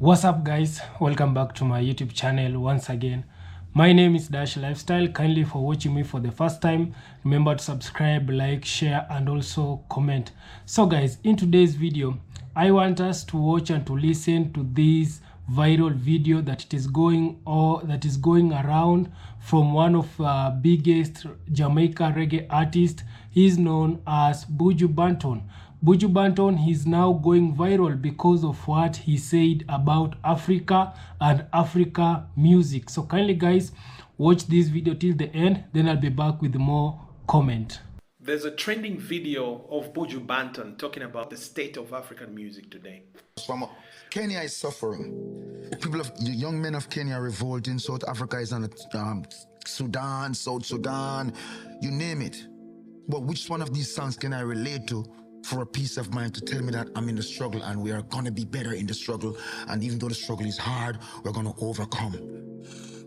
What's up guys, welcome back to my YouTube channel once again. My name is Dash Lifestyle. Kindly for watching me for the first time, remember to subscribe, like, share and also comment. So guys, in today's video I want us to watch and to listen to this viral video that is going around from one of biggest Jamaica reggae artists. He's known as Buju Banton. Buju Banton is now going viral because of what he said about Africa and Africa music. So kindly guys, watch this video till the end, then I'll be back with more comment. There's a trending video of Buju Banton talking about the state of African music today. Kenya is suffering. The young men of Kenya are revolting. South Africa is on Sudan, South Sudan, you name it. But which one of these songs can I relate to for a peace of mind to tell me that I'm in the struggle and we are going to be better in the struggle, and even though the struggle is hard, we're going to overcome?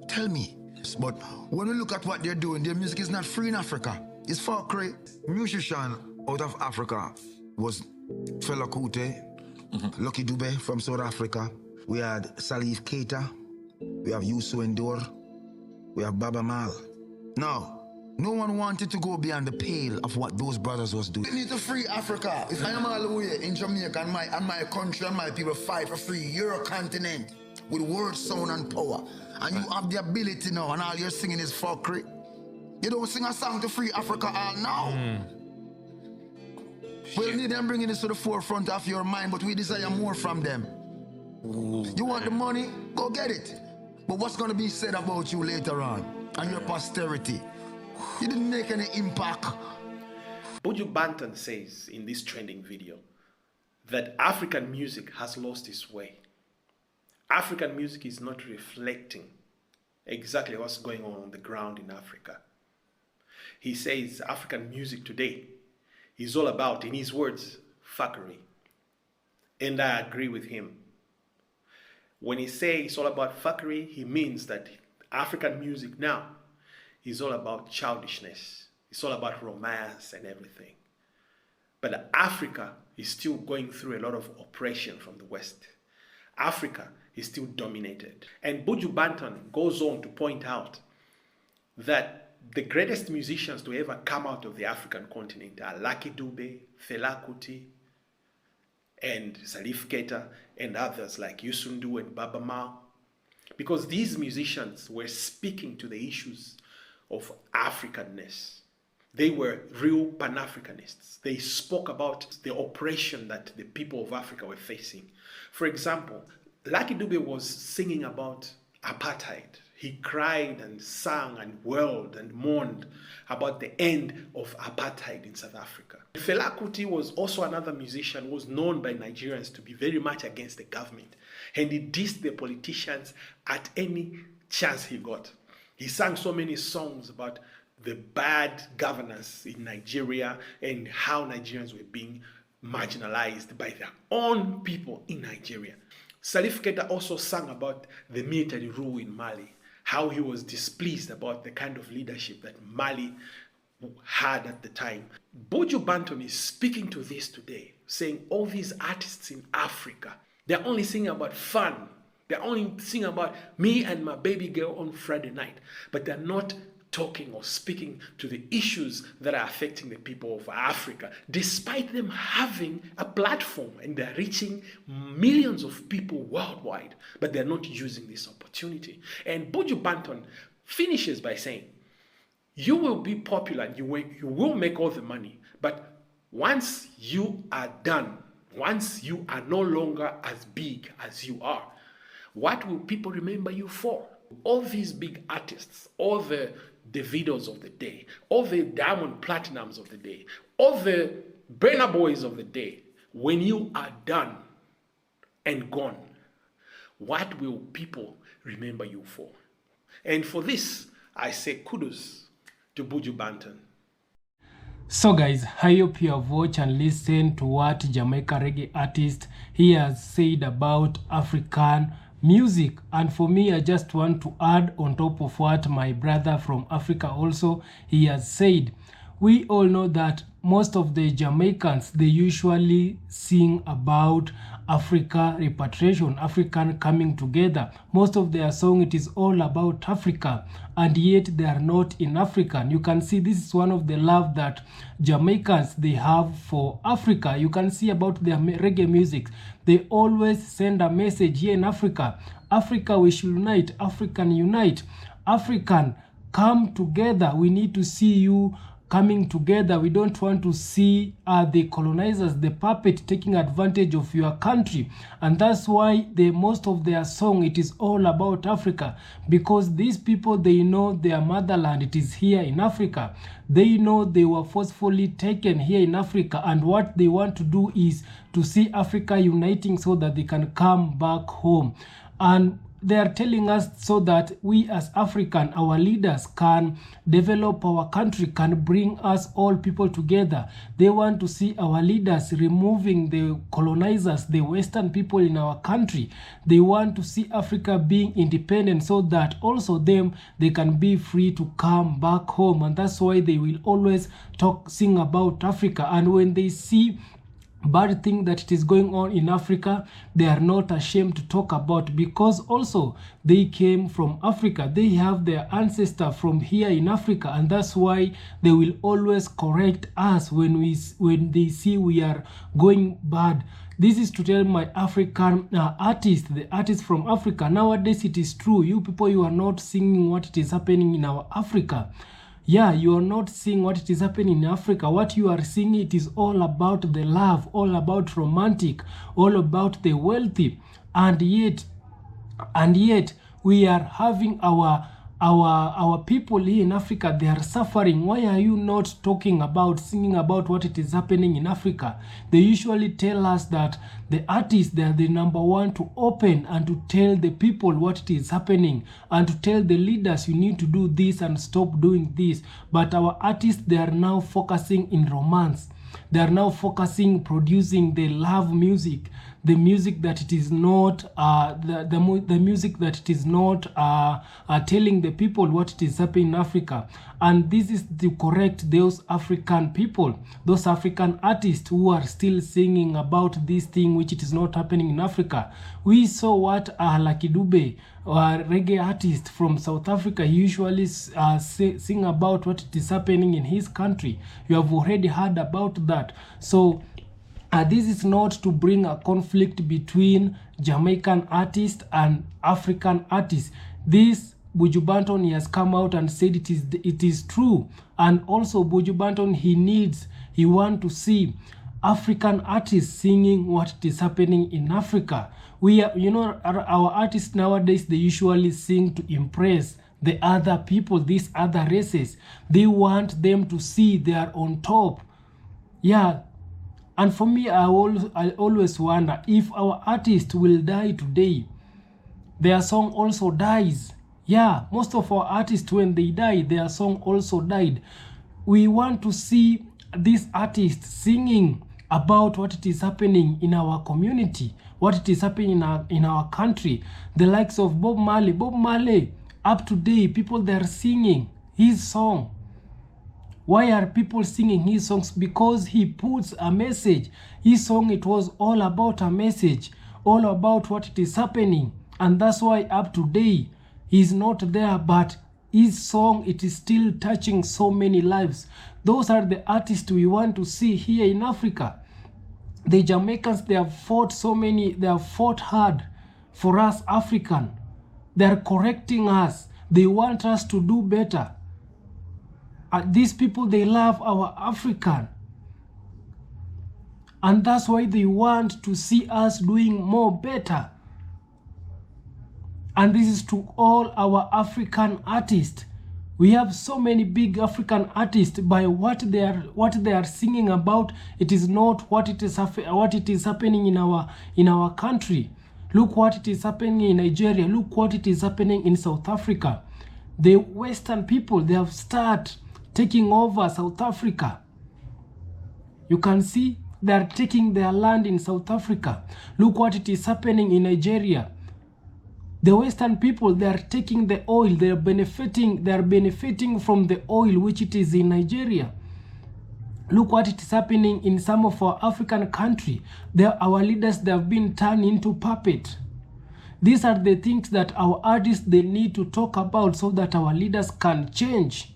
Tell me. But when we look at what they're doing, their music is not free in Africa. It's far cry. Musician out of Africa was Fela Kuti, Lucky Dube from South Africa. We had Salif Keita, we have Youssou N'Dour, we have Baba Mal. Now, no one wanted to go beyond the pale of what those brothers was doing. We need to free Africa. If I am all the way in Jamaica and my country and my people fight for free, you're a continent with word, sound and power. And you have the ability now, and all you're singing is fuckery. You don't sing a song to free Africa all now. We need them bringing this to the forefront of your mind, but we desire more from them. You want the money? Go get it. But what's going to be said about you later on and your posterity? You didn't make any impact. Buju Banton says in this trending video that African music has lost its way. African music is not reflecting exactly what's going on the ground in Africa. He says African music today is all about, in his words, fuckery. And I agree with him. When he says it's all about fuckery, he means that African music now is all about childishness. It's all about romance and everything. But Africa is still going through a lot of oppression from the West. Africa is still dominated. And Buju Banton goes on to point out that the greatest musicians to ever come out of the African continent are Lucky Dube, Fela Kuti, and Salif Keita, and others like Youssou N'Dour and Baba Mal. Because these musicians were speaking to the issues of Africanness. They were real Pan-Africanists. They spoke about the oppression that the people of Africa were facing. For example, Lucky Dube was singing about apartheid. He cried and sang and wailed and mourned about the end of apartheid in South Africa. Fela Kuti was also another musician who was known by Nigerians to be very much against the government. And he dissed the politicians at any chance he got. He sang so many songs about the bad governance in Nigeria and how Nigerians were being marginalized by their own people in Nigeria. Salif Keita also sang about the military rule in Mali, how he was displeased about the kind of leadership that Mali had at the time. Buju Banton is speaking to this today, saying all these artists in Africa, they're only singing about fun. They're only singing about me and my baby girl on Friday night, but they're not talking or speaking to the issues that are affecting the people of Africa, despite them having a platform and they're reaching millions of people worldwide, but they're not using this opportunity. And Buju Banton finishes by saying, you will be popular, you will make all the money, but once you are done, once you are no longer as big as you are, what will people remember you for? All these big artists, all the Davidos of the day, all the Diamond Platinums of the day, all the Burna Boys of the day, when you are done and gone, what will people remember you for? And for this, I say kudos to Buju Banton. So guys, I hope you have watched and listened to what Jamaica reggae artist he has said about African music. And for me, I just want to add on top of what my brother from Africa also he has said. We all know that most of the Jamaicans, they usually sing about Africa repatriation, African coming together. Most of their song, it is all about Africa, and yet they are not in African. You can see this is one of the love that Jamaicans they have for Africa. You can see about their reggae music. They always send a message here in Africa. Africa, we should unite. African unite. African, come together. We need to see you coming together. We don't want to see the colonizers, the puppet, taking advantage of your country. And that's why most of their song, it is all about Africa, because these people, they know their motherland, it is here in Africa. They know they were forcefully taken here in Africa, and what they want to do is to see Africa uniting so that they can come back home. And they are telling us so that we as African, our leaders can develop our country, can bring us all people together. They want to see our leaders removing the colonizers, the Western people in our country. They want to see Africa being independent so that also they can be free to come back home. And that's why they will always sing about Africa. And when they see bad thing that it is going on in Africa, they are not ashamed to talk about, because also they came from Africa. They have their ancestor from here in Africa, and that's why they will always correct us when they see we are going bad. This is to tell my African artists, the artists from Africa. Nowadays it is true, you people, you are not singing what it is happening in our Africa. Yeah, you are not seeing what it is happening in Africa. What you are seeing, it is all about the love, all about romantic, all about the wealthy. And yet we are having our people here in Africa, they are suffering. Why are you not singing about what it is happening in Africa? They usually tell us that the artists, they are the number one to open and to tell the people what it is happening, and to tell the leaders you need to do this and stop doing this. But our artists, they are now focusing in romance. They are now producing the love music, the music that it is not the music that it is not telling the people what it is happening in Africa. And this is to correct those African people, those African artists who are still singing about this thing which it is not happening in Africa. We saw what Lucky Dube, reggae artist from South Africa, usually sing about what it is happening in his country. You have already heard about that. So this is not to bring a conflict between Jamaican artists and African artists. This Buju Banton, he has come out and said it is true. And also Buju Banton, he want to see African artists singing what is happening in Africa. Our artists nowadays, they usually sing to impress the other people, these other races. They want them to see they are on top. Yeah. And for me, I always wonder, if our artist will die today, their song also dies. Yeah, most of our artists, when they die, their song also died. We want to see these artists singing about what it is happening in our community, what it is happening in our country. The likes of Bob Marley, up to date, people, they are singing his song. Why are people singing his songs? Because he puts a message. His song, it was all about a message, all about what it is happening. And that's why up to date, he's not there, but his song, it is still touching so many lives. Those are the artists we want to see here in Africa. The Jamaicans, they have fought hard for us African. They are correcting us. They want us to do better. These people, they love our African. And that's why they want to see us doing more better. And this is to all our African artists. We have so many big African artists. By what they are singing about, it is not what it is happening in our country. Look what it is happening in Nigeria. Look what it is happening in South Africa. The Western people, they have started taking over South Africa. You can see they are taking their land in South Africa. Look what it is happening in Nigeria. The Western people, they are taking the oil. They are benefiting from the oil which it is in Nigeria. Look what it is happening in some of our African country. Our leaders, they have been turned into puppet. These are the things that our artists, they need to talk about so that our leaders can change.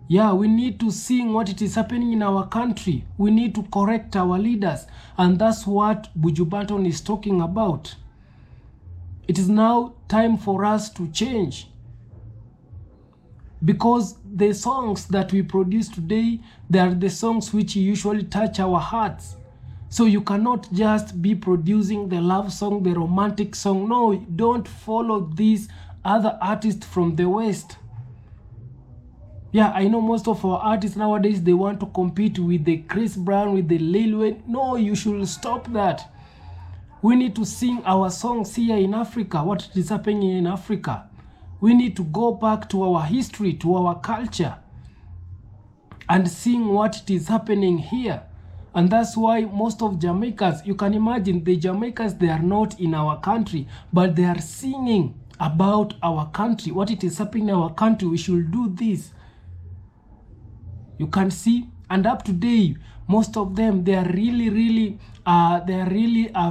Yeah, we need to sing what it is happening in our country. We need to correct our leaders. And that's what Buju Banton is talking about. It is now time for us to change. Because the songs that we produce today, they are the songs which usually touch our hearts. So you cannot just be producing the love song, the romantic song. No, don't follow these other artists from the West. Yeah, I know most of our artists nowadays, they want to compete with the Chris Brown, with the Lil Wayne. No, you should stop that. We need to sing our songs here in Africa, what is happening in Africa. We need to go back to our history, to our culture, and sing what is happening here. And that's why most of Jamaicans, you can imagine the Jamaicans, they are not in our country, but they are singing about our country, what it is happening in our country. We should do this. You can see, and up to date, most of them, they are really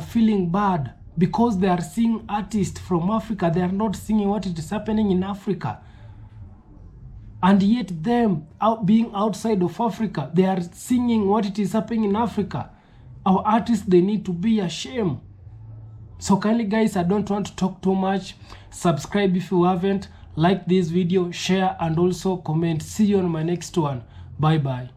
feeling bad because they are seeing artists from Africa. They are not singing what is happening in Africa. And yet them, being outside of Africa, they are singing what it is happening in Africa. Our artists, they need to be ashamed. So kindly guys, I don't want to talk too much. Subscribe if you haven't. Like this video, share, and also comment. See you on my next one. Bye bye.